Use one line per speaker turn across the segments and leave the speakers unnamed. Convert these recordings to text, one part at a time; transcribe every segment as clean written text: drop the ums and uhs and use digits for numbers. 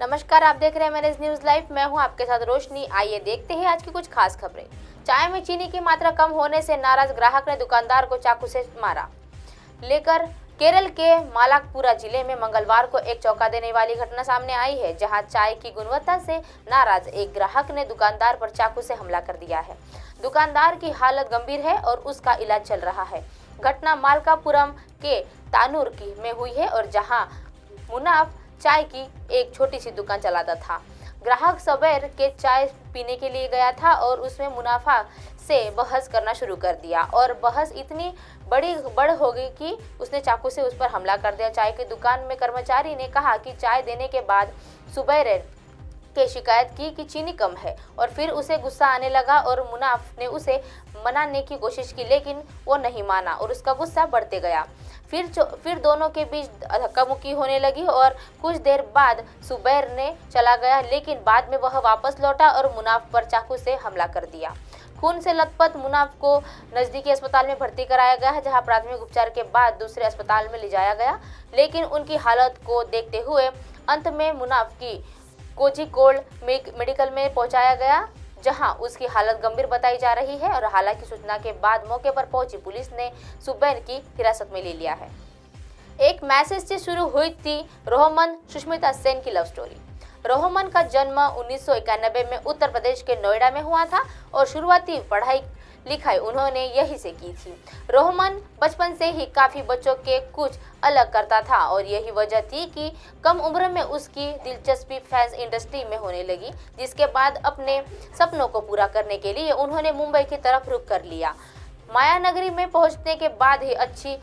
नमस्कार, आप देख रहे हैं मैनेज न्यूज लाइव। मैं हूं आपके साथ रोशनी। आइए देखते हैं आज की कुछ खास खबरें। चाय में चीनी की मात्रा कम होने से नाराज ग्राहक ने दुकानदार को चाकू से मारा। लेकर केरल के मालाकपुरा जिले में मंगलवार को एक चौंका देने वाली घटना सामने आई है, जहां चाय की गुणवत्ता से नाराज एक ग्राहक ने दुकानदार पर चाकू से हमला कर दिया है। दुकानदार की हालत गंभीर है और उसका इलाज चल रहा है। घटना मालकापुरम के तानूर की में हुई है और जहां मुनाफ चाय की एक छोटी सी दुकान चलाता था। ग्राहक सवेर के चाय पीने के लिए गया था और उसमें मुनाफा से बहस करना शुरू कर दिया और बहस इतनी बड़ हो गई कि उसने चाकू से उस पर हमला कर दिया। चाय की दुकान में कर्मचारी ने कहा कि चाय देने के बाद सुबेरे के शिकायत की कि चीनी कम है और फिर उसे गुस्सा आने लगा और मुनाफ ने उसे मनाने की कोशिश की, लेकिन वो नहीं माना और उसका गुस्सा बढ़ते गया। फिर दोनों के बीच धक्का-मुक्की होने लगी और कुछ देर बाद सुबैर ने चला गया, लेकिन बाद में वह वापस लौटा और मुनाफ पर चाकू से हमला कर दिया। खून से लथपथ मुनाफ को नजदीकी अस्पताल में भर्ती कराया गया है, जहां प्राथमिक उपचार के बाद दूसरे अस्पताल में ले जाया गया, लेकिन उनकी हालत को देखते हुए अंत में मुनाफ की कोझिकोड मेडिकल में पहुंचाया गया, जहां उसकी हालत गंभीर बताई जा रही है और हालांकि सूचना के बाद मौके पर पहुंची पुलिस ने सुबैर की हिरासत में ले लिया है। एक मैसेज से शुरू हुई थी रोहमन सुष्मिता सेन की लव स्टोरी। रोहमन का जन्म 1991 में उत्तर प्रदेश के नोएडा में हुआ था और शुरुआती पढ़ाई लिखाई उन्होंने यहीं से की थी। रोहमन बचपन से ही काफी बच्चों के कुछ अलग करता था और यही वजह थी कि कम उम्र में उसकी दिलचस्पी फैशन इंडस्ट्री में होने लगी, जिसके बाद अपने सपनों को पूरा करने के लिए उन्होंने मुंबई की तरफ रुख कर लिया। मायानगरी में पहुंचने के बाद ही अच्छी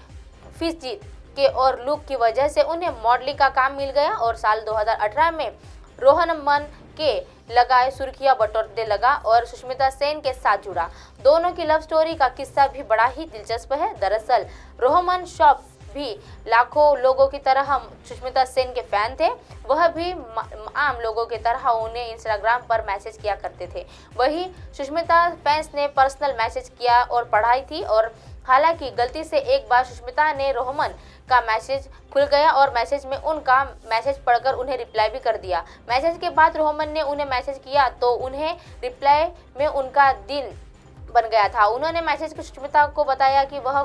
फीस जीत के और लुक की वजह से उन्हें मॉडलिंग का काम मिल गया और साल 2018 में रोहमन के लगाए सुर्खियां बटोरने लगा और सुष्मिता सेन के साथ जुड़ा। दोनों की लव स्टोरी का किस्सा भी बड़ा ही दिलचस्प है। दरअसल रोहमन शॉप भी लाखों लोगों की तरह सुष्मिता सेन के फैन थे। वह भी आम लोगों की तरह उन्हें इंस्टाग्राम पर मैसेज किया करते थे। वही सुष्मिता फैंस ने पर्सनल मैसेज किया और पढ़ाई थी और हालांकि गलती से एक बार सुष्मिता ने रोहमन का मैसेज खुल गया और मैसेज में उनका मैसेज पढ़कर उन्हें रिप्लाई भी कर दिया। मैसेज के बाद रोहमन ने उन्हें मैसेज किया तो उन्हें रिप्लाई में उनका दिल बन गया था। उन्होंने मैसेज की सुष्मिता को बताया कि वह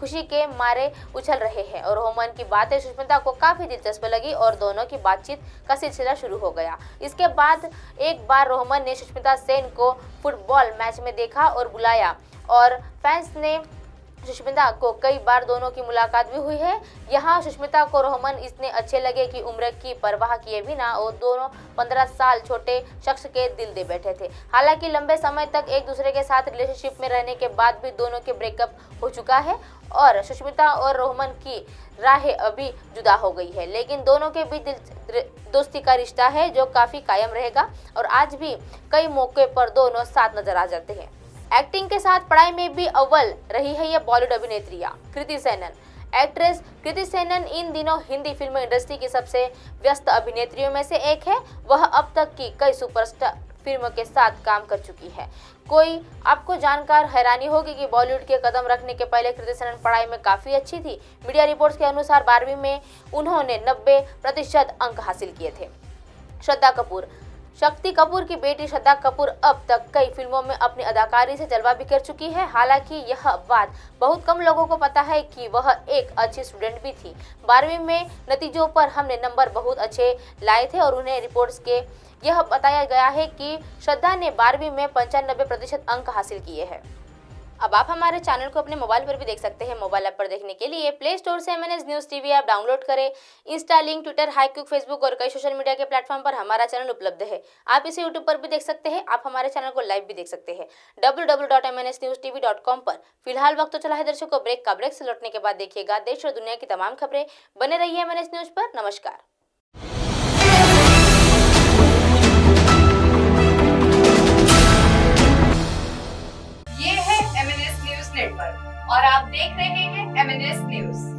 खुशी के मारे उछल रहे हैं और रोहमन की बातें सुष्मिता को काफी दिलचस्प लगी और दोनों की बातचीत का सिलसिला शुरू हो गया। इसके बाद एक बार रोहमन ने सुष्मिता सेन को फुटबॉल मैच में देखा और बुलाया और फैंस ने सुष्मिता को कई बार दोनों की मुलाकात भी हुई है। यहाँ सुष्मिता को रोहमन इतने अच्छे लगे कि उम्र की परवाह किए बिना वो दोनों 15 साल छोटे शख्स के दिल दे बैठे थे। हालांकि लंबे समय तक एक दूसरे के साथ रिलेशनशिप में रहने के बाद भी दोनों के ब्रेकअप हो चुका है और सुष्मिता और रोहमन की राहें अभी जुदा हो गई है, लेकिन दोनों के बीच दोस्ती का रिश्ता है जो काफी कायम रहेगा और आज भी कई मौके पर दोनों साथ नजर आ जाते हैं। एक्टिंग के साथ पढ़ाई में भी अव्वल रही है ये बॉलीवुड अभिनेत्रियां कृति सेनन। एक्ट्रेस कृति सेनन इन दिनों हिंदी फिल्म इंडस्ट्री की सबसे व्यस्त अभिनेत्रियों में से एक है। वह अब तक की कई सुपरस्टार फिल्मों के साथ काम कर चुकी है। कोई आपको जानकर हैरानी होगी कि बॉलीवुड के कदम रखने के पहले कृति सेनन पढ़ाई में काफी अच्छी थी। मीडिया रिपोर्ट्स के अनुसार 12वीं में उन्होंने 90% अंक हासिल किए थे। श्रद्धा कपूर। शक्ति कपूर की बेटी श्रद्धा कपूर अब तक कई फिल्मों में अपनी अदाकारी से जलवा बिखेर चुकी है। हालांकि यह बात बहुत कम लोगों को पता है कि वह एक अच्छी स्टूडेंट भी थी। 12वीं में नतीजों पर हमने नंबर बहुत अच्छे लाए थे और उन्हें रिपोर्ट्स के यह बताया गया है कि श्रद्धा ने 12वीं में 95% अंक हासिल किए हैं। अब आप हमारे चैनल को अपने मोबाइल पर भी देख सकते हैं। मोबाइल ऐप पर देखने के लिए प्ले स्टोर से MNS news TV app download करें। इंस्टा, लिंक, ट्विटर, हाईक्यूक, फेसबुक और कई सोशल मीडिया के प्लेटफॉर्म पर हमारा चैनल उपलब्ध है। आप इसे यूट्यूब पर भी देख सकते हैं। आप हमारे चैनल को लाइव भी देख सकते हैं www.mnsnewstv.com पर। फिलहाल वक्त तो चला है दर्शकों ब्रेक का। ब्रेक से लौटने के बाद देखिएगा देश और दुनिया की तमाम खबरें। बने रहिए MNS न्यूज पर। नमस्कार।
ये है MNS न्यूज नेटवर्क और आप देख रहे हैं MNS न्यूज।